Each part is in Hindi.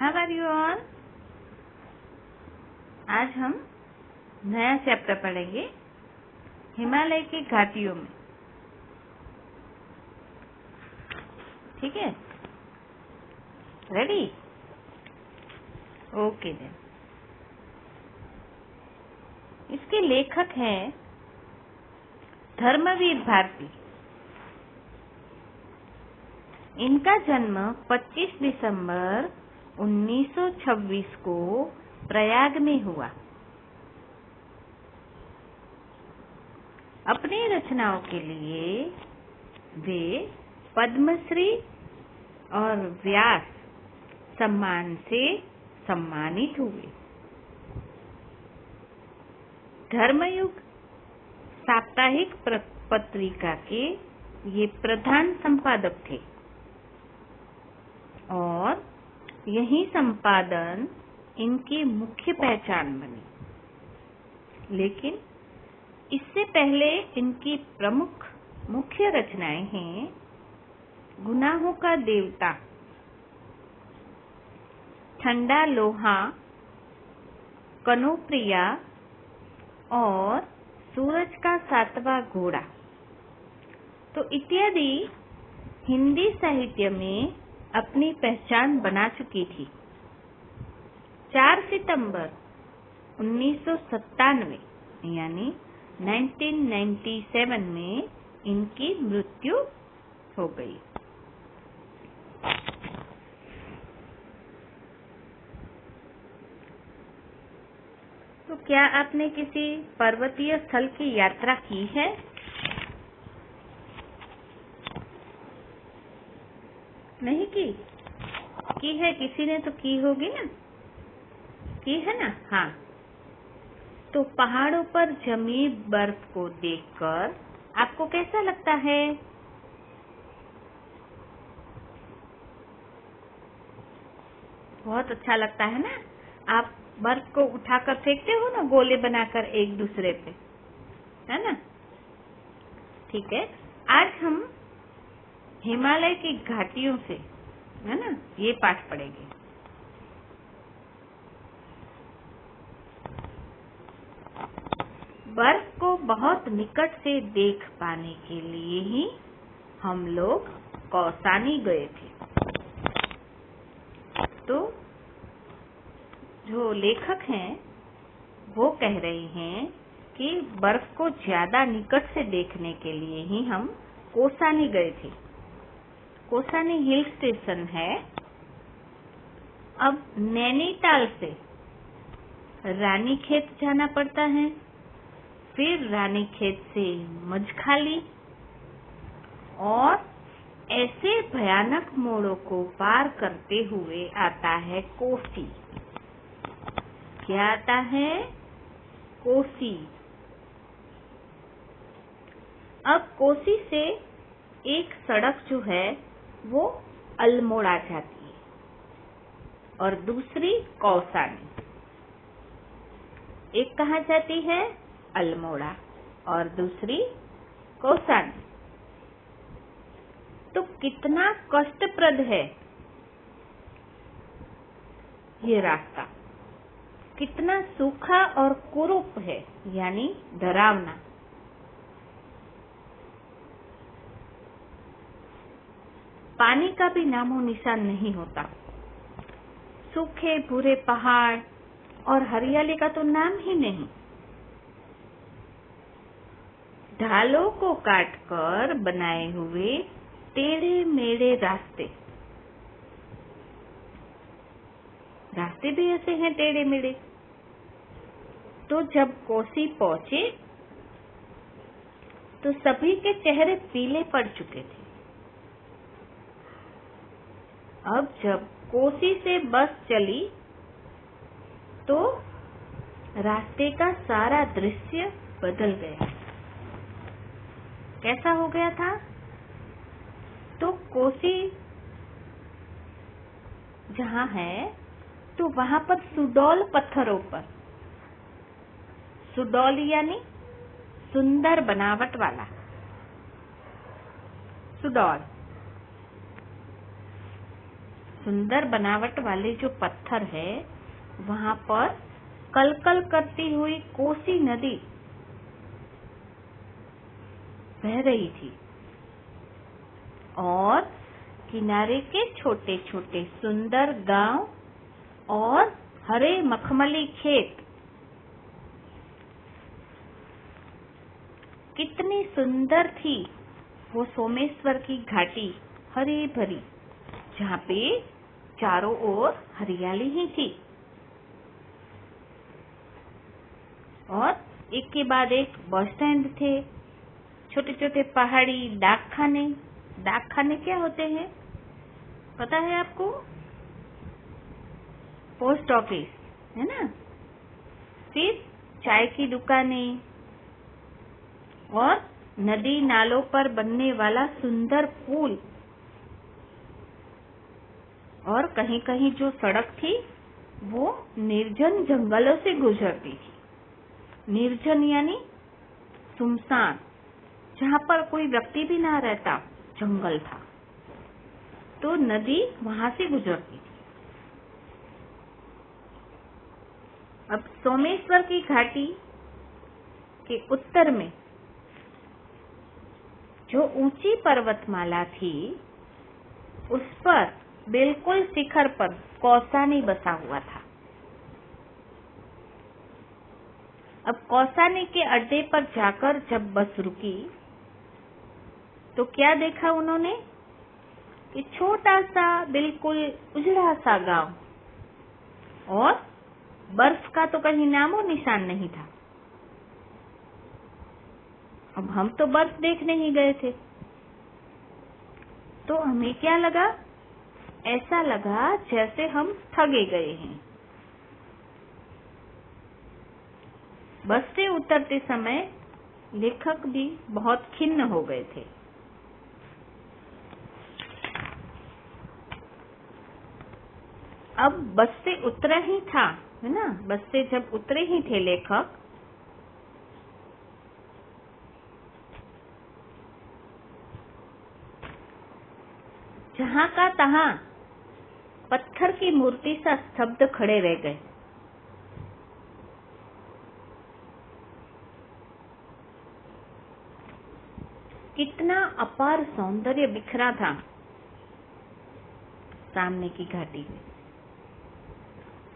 How are you all? आज हम नया चैप्टर पढ़ेंगे हिमालय की घाटियों में। ठीक है, रेडी? Okay then. इसके लेखक हैं धर्मवीर भारती। इनका जन्म 25 दिसंबर 1926 को प्रयाग में हुआ। अपनी रचनाओं के लिए वे पद्मश्री और व्यास सम्मान से सम्मानित हुए। धर्मयुग साप्ताहिक पत्रिका के ये प्रधान संपादक थे और यही संपादन इनकी मुख्य पहचान बनी। लेकिन इससे पहले इनकी प्रमुख मुख्य रचनाएं हैं गुनाहों का देवता, ठंडा लोहा, कनोप्रिया और सूरज का सातवां घोड़ा। तो इत्यादि हिंदी साहित्य में अपनी पहचान बना चुकी थी। 4 सितंबर 1997 यानी 1997 में इनकी मृत्यु हो गई। तो क्या आपने किसी पर्वतीय स्थल की यात्रा की है? नहीं की है? किसी ने तो की होगी ना? की है ना? हाँ। तो पहाड़ों पर जमी बर्फ को देखकर आपको कैसा लगता है? बहुत अच्छा लगता है ना? आप बर्फ को उठाकर फेंकते हो ना, गोले बनाकर एक दूसरे पे, है ना? ठीक है, आज हम हिमालय की घाटियों से, है ना, ये पाठ पढ़ेंगे। बर्फ को बहुत निकट से देख पाने के लिए ही हम लोग कौसानी गए थे। तो जो लेखक हैं वो कह रहे हैं कि बर्फ को ज्यादा निकट से देखने के लिए ही हम कौसानी गए थे। कौसानी हिल स्टेशन है। अब नैनीताल से रानीखेत जाना पड़ता है, फिर रानीखेत से मजखाली और ऐसे भयानक मोड़ों को पार करते हुए आता है कोसी। क्या आता है? कोसी। अब कोसी से एक सड़क जो है वो अल्मोड़ा जाती है और दूसरी कौसानी। एक कहाँ जाती है? अल्मोड़ा, और दूसरी कौसानी। तो कितना कष्टप्रद है ये रास्ता, कितना सूखा और कुरूप है, यानी डरावना। पानी का भी नामो निशान नहीं होता। सूखे भूरे पहाड़ और हरियाली का तो नाम ही नहीं। ढालों को काटकर बनाए हुए टेढ़े मेढ़े रास्ते भी ऐसे हैं टेढ़े मेढ़े। तो जब कोसी पहुंचे तो सभी के चेहरे पीले पड़ चुके थे। अब जब कोसी से बस चली तो रास्ते का सारा दृश्य बदल गया। कैसा हो गया था? तो कोसी जहाँ है तो वहाँ पर सुडौल पत्थरों पर, सुडौल यानी सुंदर बनावट वाला, सुडौल सुंदर बनावट वाले जो पत्थर है वहां पर कलकल करती हुई कोसी नदी बह रही थी और किनारे के छोटे छोटे सुंदर गांव और हरे मखमली खेत कितनी सुंदर थी वो सोमेश्वर की घाटी, हरी भरी, जहाँ पे चारों ओर हरियाली ही थी और एक के बाद एक बस स्टैंड थे, छोटे छोटे पहाड़ी डाकखाने। डाकखाने क्या होते हैं पता है आपको? पोस्ट ऑफिस, है ना। फिर चाय की दुकानें और नदी नालों पर बनने वाला सुंदर पुल और कहीं कहीं जो सड़क थी वो निर्जन जंगलों से गुजरती थी। निर्जन यानी सुनसान, जहाँ पर कोई व्यक्ति भी ना रहता, जंगल था, तो नदी वहां से गुजरती थी। अब सोमेश्वर की घाटी के उत्तर में जो ऊंची पर्वतमाला थी उस पर बिल्कुल शिखर पर कौसानी बसा हुआ था। अब कौसानी के अड्डे पर जाकर जब बस रुकी तो क्या देखा उन्होंने कि छोटा सा बिल्कुल उजड़ा सा गांव और बर्फ का तो कहीं नामो निशान नहीं था। अब हम तो बर्फ देखने ही गए थे, तो हमें क्या लगा? ऐसा लगा जैसे हम ठगे गए हैं। बस से उतरते समय लेखक भी बहुत खिन्न हो गए थे। अब बस से उतरा ही था, है ना, बस से जब उतरे ही थे लेखक, जहां का तहां पत्थर की मूर्ति सा स्तब्ध खड़े रह गए। कितना अपार सौंदर्य बिखरा था सामने की घाटी में।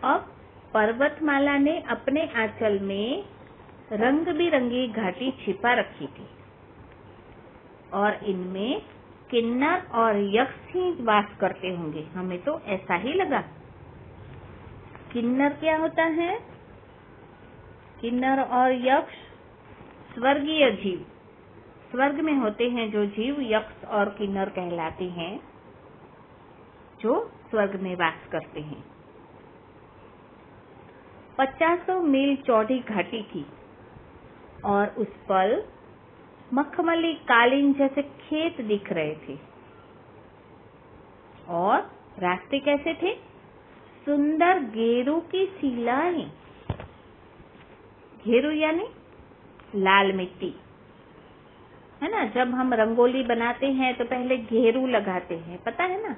अब पर्वतमाला ने अपने आंचल में रंग बिरंगी घाटी छिपा रखी थी और इनमें किन्नर और यक्ष ही वास करते होंगे। हमें तो ऐसा ही लगा। किन्नर क्या होता है? किन्नर और यक्ष स्वर्गीय जीव, स्वर्ग में होते हैं जो जीव, यक्ष और किन्नर कहलाते हैं, जो स्वर्ग में वास करते हैं। 50 मील चौड़ी घाटी थी और उस पर मखमली कालीन जैसे खेत दिख रहे थे और रास्ते कैसे थे? सुंदर गेरू की शिलाएं। घेरू यानी लाल मिट्टी, है ना। जब हम रंगोली बनाते हैं तो पहले घेरू लगाते हैं, पता है ना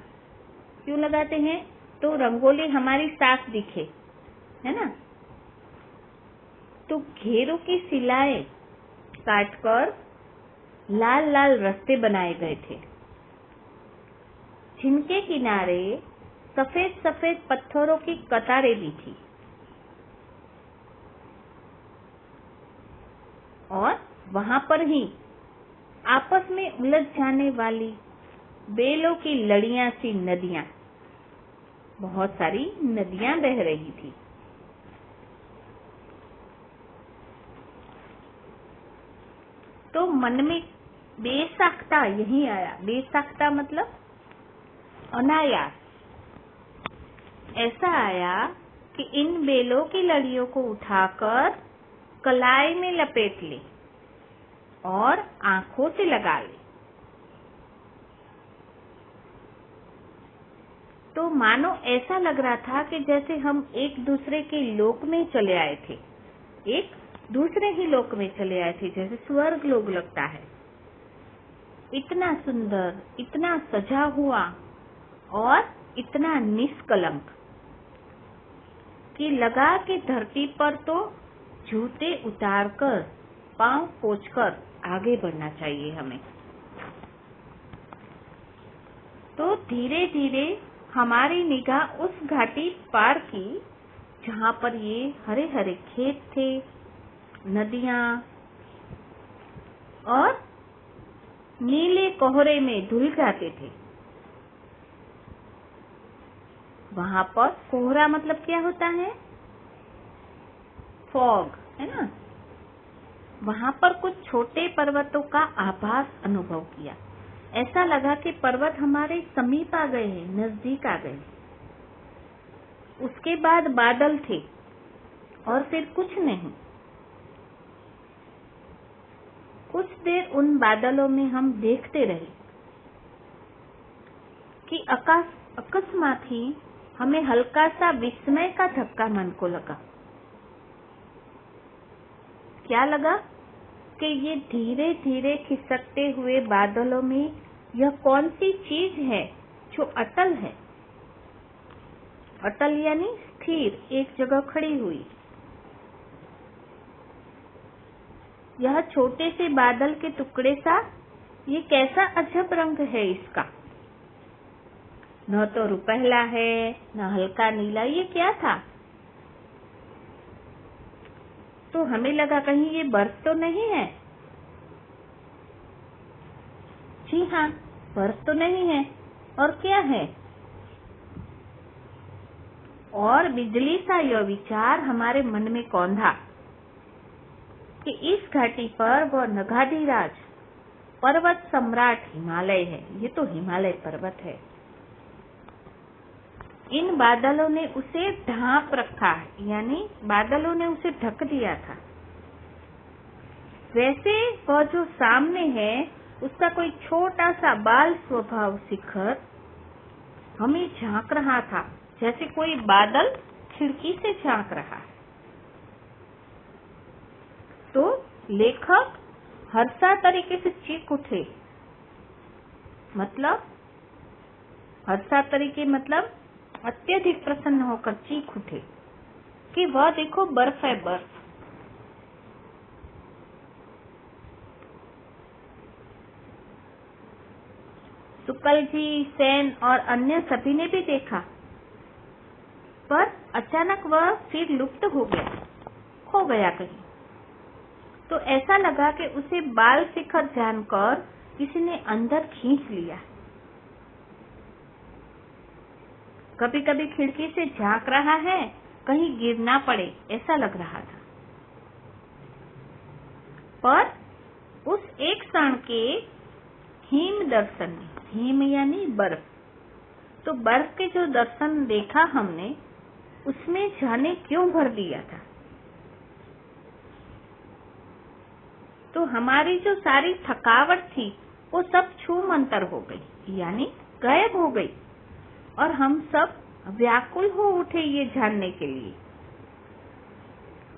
क्यों लगाते हैं? तो रंगोली हमारी साफ दिखे, है ना। तो घेरू की शिलाएं काटकर लाल लाल रास्ते बनाए गए थे, जिनके किनारे सफेद सफेद पत्थरों की कतारें भी थी और वहां पर ही आपस में उलझ जाने वाली बेलों की लड़ियां सी नदियां, बहुत सारी नदियां बह रही थी। तो मन में बेसाख्ता यही आया। बेसाख्ता मतलब अनायास ऐसा आया कि इन बेलों की लड़ियों को उठाकर कलाई में लपेट ले और आंखों से लगा ले। तो मानो ऐसा लग रहा था कि जैसे हम एक दूसरे के लोक में चले आए थे, एक दूसरे ही लोक में चले आए थे, जैसे स्वर्ग लोक लगता है। इतना सुंदर, इतना सजा हुआ और इतना निष्कलंक कि लगा कि धरती पर तो जूते उतारकर पांव पोंछकर आगे बढ़ना चाहिए हमें। तो धीरे धीरे हमारी निगाह उस घाटी पार की जहाँ पर ये हरे हरे खेत थे, नदियाँ और नीले कोहरे में धुल जाते थे। वहां पर कोहरा मतलब क्या होता है? फॉग, है ना। वहां पर कुछ छोटे पर्वतों का आभास अनुभव किया। ऐसा लगा कि पर्वत हमारे समीप आ गए हैं, नजदीक आ गए। उसके बाद बादल थे और फिर कुछ नहीं। कुछ देर उन बादलों में हम देखते रहे कि अकस्मात ही हमें हल्का सा विस्मय का धक्का मन को लगा। क्या लगा कि ये धीरे धीरे खिसकते हुए बादलों में यह कौन सी चीज है जो अटल है। अटल यानी स्थिर, एक जगह खड़ी हुई। यह छोटे से बादल के टुकड़े सा, ये कैसा अजब रंग है इसका। न तो रुपहला है, न हल्का नीला, ये क्या था। तो हमें लगा कहीं ये बर्फ तो नहीं है। जी हाँ, बर्फ तो नहीं है। और क्या है? और बिजली सा यह विचार हमारे मन में कौंधा कि इस घाटी पर वह नगाधिराज पर्वत सम्राट हिमालय है। ये तो हिमालय पर्वत है। इन बादलों ने उसे ढांप रखा, यानी बादलों ने उसे ढक दिया था। वैसे वह जो सामने है उसका कोई छोटा सा बाल स्वभाव शिखर हमें झांक रहा था, जैसे कोई बादल खिड़की से झांक रहा है। तो लेखक हर्षा तरीके से चीख उठे। मतलब हर्षा तरीके मतलब अत्यधिक प्रसन्न होकर चीख उठे कि वह देखो बर्फ है, बर्फ। शुक्ल जी, सेन और अन्य सभी ने भी देखा, पर अचानक वह फिर लुप्त हो गया, खो गया कहीं। तो ऐसा लगा कि उसे बाल शिखर जानकर किसी ने अंदर खींच लिया। कभी कभी खिड़की से झांक रहा है, कहीं गिर ना पड़े, ऐसा लग रहा था। पर उस एक क्षण के हिम दर्शन में, हिम यानी बर्फ, तो बर्फ के जो दर्शन देखा हमने, उसमें जाने क्यों भर दिया था। तो हमारी जो सारी थकावट थी वो सब छूमंतर हो गई, यानी गायब हो गई। और हम सब व्याकुल हो उठे ये जानने के लिए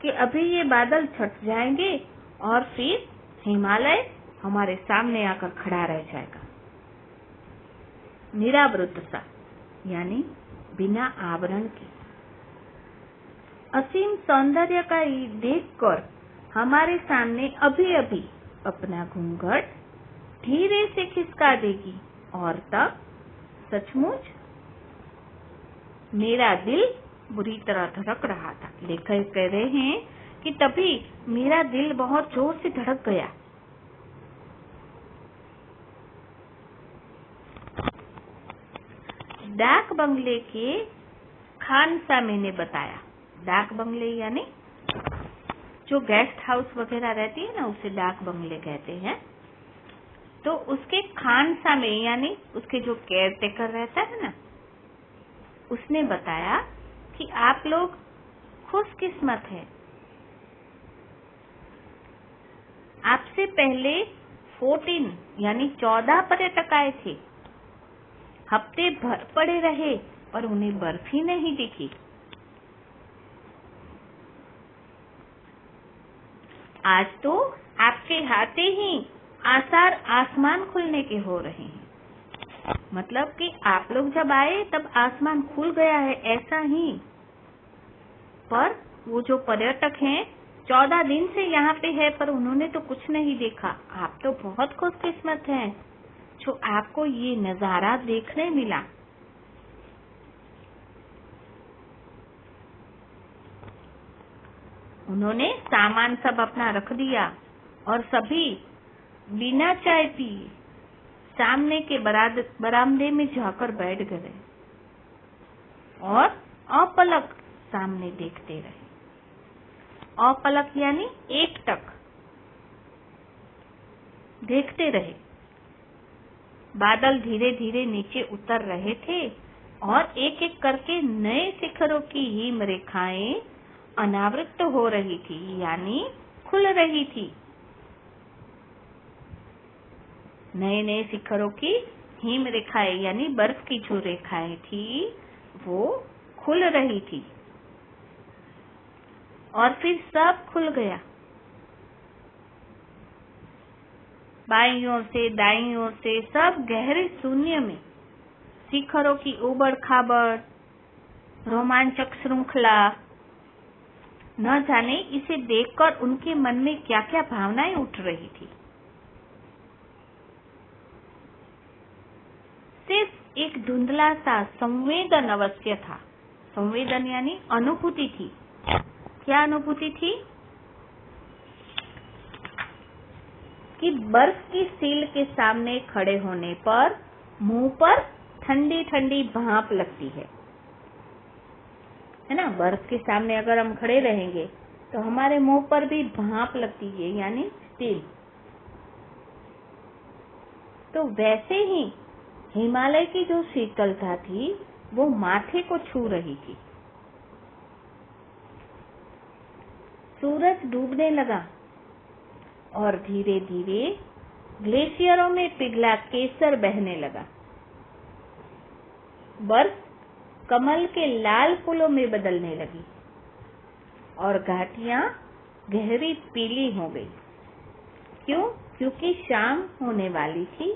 कि अभी ये बादल छट जाएंगे और फिर हिमालय हमारे सामने आकर खड़ा रह जाएगा, निरावृत सा, यानी बिना आवरण के। असीम सौंदर्य का देखकर हमारे सामने अभी अभी अपना घूंघट धीरे से खिसका देगी, और तब सचमुच मेरा दिल बुरी तरह धड़क रहा था। लेखक कह रहे हैं कि तभी मेरा दिल बहुत जोर से धड़क गया। डाक बंगले के खानसामे ने बताया। डाक बंगले यानी जो गेस्ट हाउस वगैरह रहती है ना, उसे डाक बंगले कहते हैं। तो उसके खानसामे यानी उसके जो केयर टेकर रहता है ना, उसने बताया कि आप लोग खुशकिस्मत है। आपसे पहले 14 यानी 14 पर्यटक आए थे, हफ्ते भर पड़े रहे और उन्हें बर्फ ही नहीं दिखी। आज तो आपके हाथे ही आसार आसमान खुलने के हो रहे हैं। मतलब कि आप लोग जब आए तब आसमान खुल गया है, ऐसा ही। पर वो जो पर्यटक हैं 14 दिन से यहाँ पे है, पर उन्होंने तो कुछ नहीं देखा। आप तो बहुत खुशकिस्मत हैं जो आपको ये नजारा देखने मिला। उन्होंने सामान सब अपना रख दिया और सभी बिना चाय पिए सामने के बरामदे में जाकर बैठ गए और अपलक सामने देखते रहे। अपलक यानी एकटक देखते रहे। बादल धीरे धीरे नीचे उतर रहे थे और एक एक करके नए शिखरों की हिम रेखाएं अनावृत हो रही थी, यानी खुल रही थी। नए नए शिखरों की हिम रेखाएं यानी बर्फ की जो रेखाएं थी वो खुल रही थी और फिर सब खुल गया। बाईं ओर से दाईं ओर से सब गहरे शून्य में शिखरों की उबड़ खाबड़ रोमांचक श्रृंखला। न जाने इसे देखकर उनके मन में क्या क्या भावनाएं उठ रही थी। सिर्फ एक धुंधला सा संवेदन अवश्य था। संवेदन यानी अनुभूति थी। क्या अनुभूति थी? कि बर्फ की सील के सामने खड़े होने पर मुंह पर ठंडी ठंडी भाप लगती है ना। बर्फ के सामने अगर हम खड़े रहेंगे तो हमारे मुंह पर भी भाप लगती है, यानी स्टील। तो वैसे ही हिमालय की जो शीतलता थी वो माथे को छू रही थी। सूरज डूबने लगा और धीरे धीरे ग्लेशियरों में पिघला केसर बहने लगा। बर्फ कमल के लाल फूलों में बदलने लगी और घाटियां गहरी पीली हो गई। क्यों? क्योंकि शाम होने वाली थी,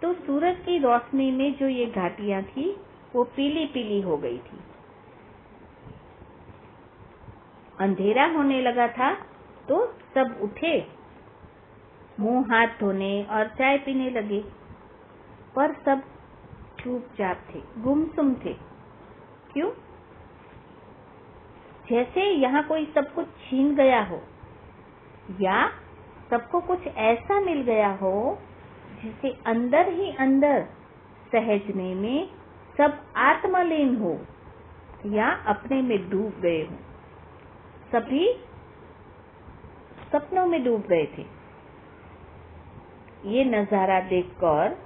तो सूरज की रोशनी में जो ये घाटियां थी वो पीली पीली हो गई थी। अंधेरा होने लगा था तो सब उठे, मुंह हाथ धोने और चाय पीने लगे, पर सब चुपचाप थे, गुमसुम थे। क्यों? जैसे यहाँ कोई सब कुछ छीन गया हो या सबको कुछ ऐसा मिल गया हो जिसे अंदर ही अंदर सहजने में सब आत्मलीन हो या अपने में डूब गए हो। सभी सपनों में डूब गए थे। ये नजारा देखकर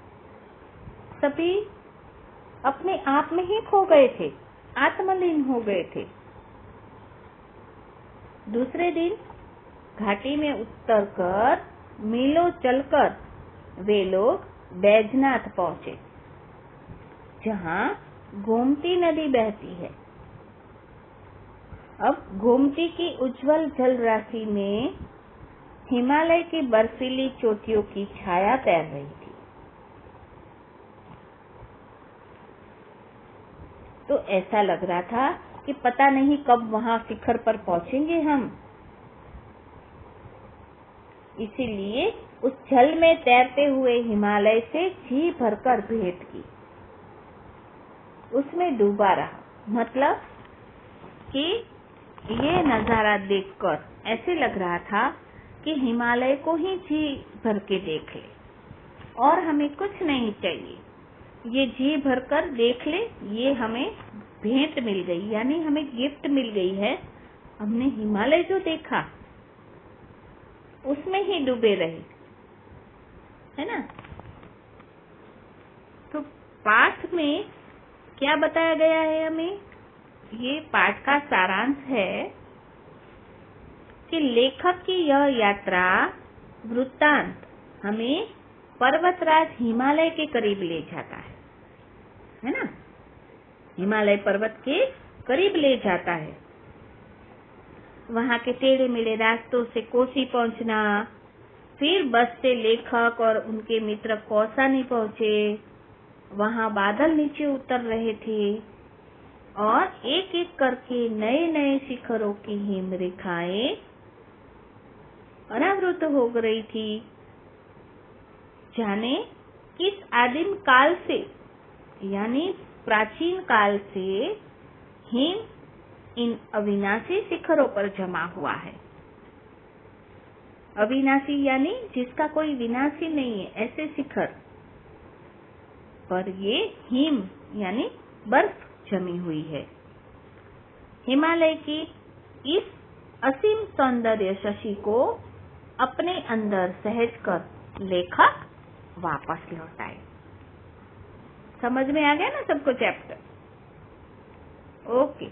सभी अपने आप में ही खो गए थे, आत्मलीन हो गए थे। दूसरे दिन घाटी में उतरकर मीलों चलकर वे लोग बैजनाथ पहुंचे, जहां गोमती नदी बहती है। अब गोमती की उज्जवल जल राशि में हिमालय की बर्फीली चोटियों की छाया तैर रही थी। तो ऐसा लग रहा था कि पता नहीं कब वहां शिखर पर पहुंचेंगे हम। इसीलिए उस जल में तैरते हुए हिमालय से जी भरकर भेंट की, उसमें डूबा रहा। मतलब कि ये नजारा देखकर ऐसे लग रहा था कि हिमालय को ही जी भर के देख ले और हमें कुछ नहीं चाहिए। ये जी भरकर देख ले, ये हमें भेंट मिल गई, यानी हमें गिफ्ट मिल गई है। हमने हिमालय जो देखा उसमें ही डूबे रहे, है ना। तो पाठ में क्या बताया गया है हमें? ये पाठ का सारांश है कि लेखक की यह यात्रा वृत्तांत हमें पर्वतराज हिमालय के करीब ले जाता है ना। हिमालय पर्वत के करीब ले जाता है। वहाँ के टेढ़े मेढ़े रास्तों से कोसी पहुँचना, फिर बस से लेखक और उनके मित्र कौसानी पहुँचे, वहां बादल नीचे उतर रहे थे और एक एक करके नए नए शिखरों की हिम रेखाएं अनावृत हो रही थी। जाने किस आदिम काल से यानी प्राचीन काल से हिम इन अविनाशी शिखरों पर जमा हुआ है। अविनाशी यानी जिसका कोई विनाशी नहीं है, ऐसे शिखर पर ये हिम यानी बर्फ जमी हुई है। हिमालय की इस असीम सौंदर्य शशि को अपने अंदर सहज कर लेखक वापस लौटाए। समझ में आ गया ना सबको चैप्टर? ओके।